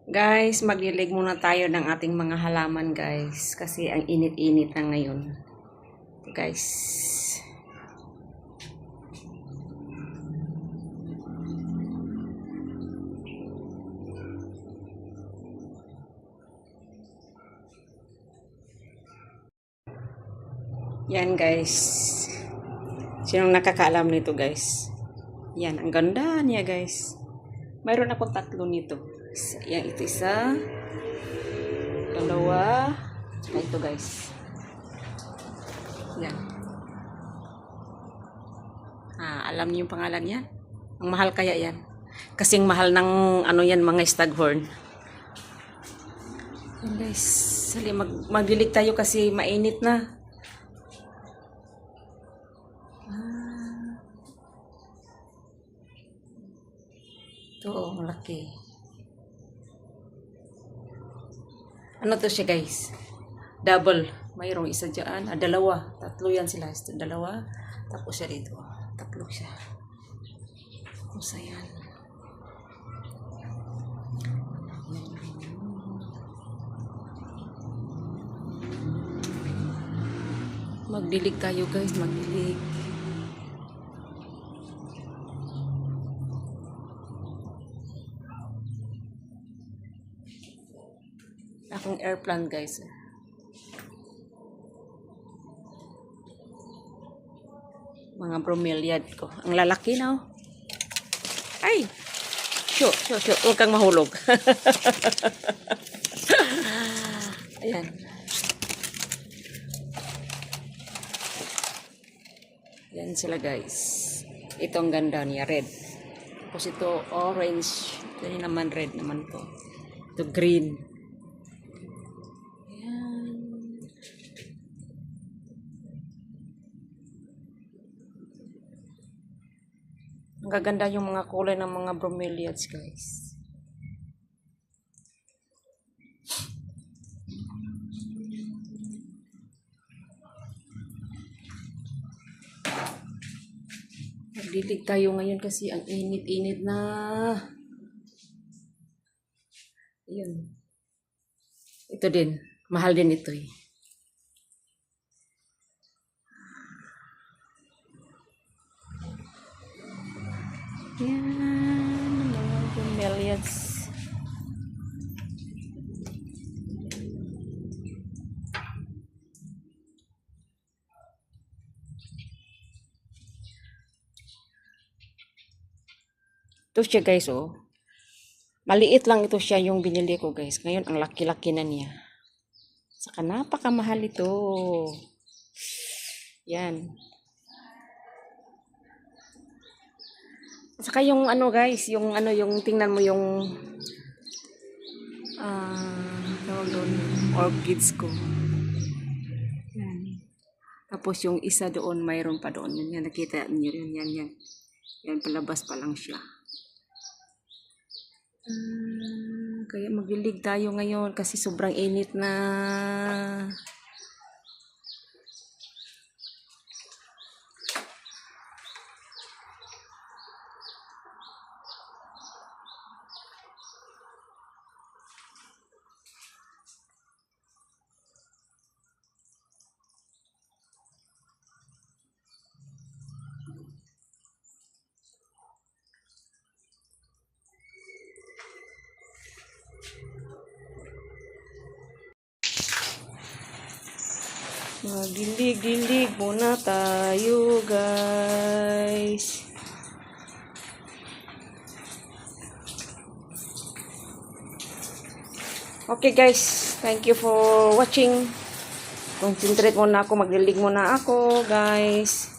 Guys, maglilig muna tayo ng ating mga halaman, guys. Kasi ang init-init na ngayon. Guys. Yan, guys. Sinong nakakaalam nito, guys? Yan, ang ganda niya, guys. Mayroon akong 3 nito. Yan, ito isa. Dalawa. Tsaka ito, guys. Yan. Alam niyo yung pangalan niya? Ang mahal kaya yan. Kasing mahal ng ano yan, mga staghorn. Yan, guys. Sali, maglilig tayo kasi mainit na. Ito, malaki. Ano to siya, guys? Double. Mayroong isa dyan. 2. 3 yan sila. 2. Tapos siya dito. 3 siya. Tapos ayan. Magdilig tayo, guys. Magdilig. Akong airplane, guys. Mga bromeliad ko. Ang lalaki na, oh. Ay! Shoot. Huwag kang mahulog. Ayan. Yan sila, guys. Ito ang ganda niya, red. Tapos ito, orange. Ito naman, red naman to. Ito, green. Ayan. Ang gaganda yung mga kulay ng mga bromeliads, guys. Magdilig tayo ngayon kasi ang init-init na. Ayun. Ito din. Mahal din ito eh. Yan. Mga bromeliads. Ito siya, guys, oh. Maliit lang ito siya yung binili ko, guys. Ngayon, ang laki-laki na niya. Saka napakamahal ito. Yan. Saka yung ano, guys, yung ano, yung tingnan mo yung tawag doon, orchids ko. Yan. Tapos yung isa doon, mayroon pa doon. Yan, nakita niyo rin. Yan. Yan, palabas pa lang siya. Kaya maglilig tayo ngayon kasi sobrang init na. Magdilig-dilig muna tayo, guys. Okay, guys. Thank you for watching. Concentrate muna ako. Magdilig muna ako, guys.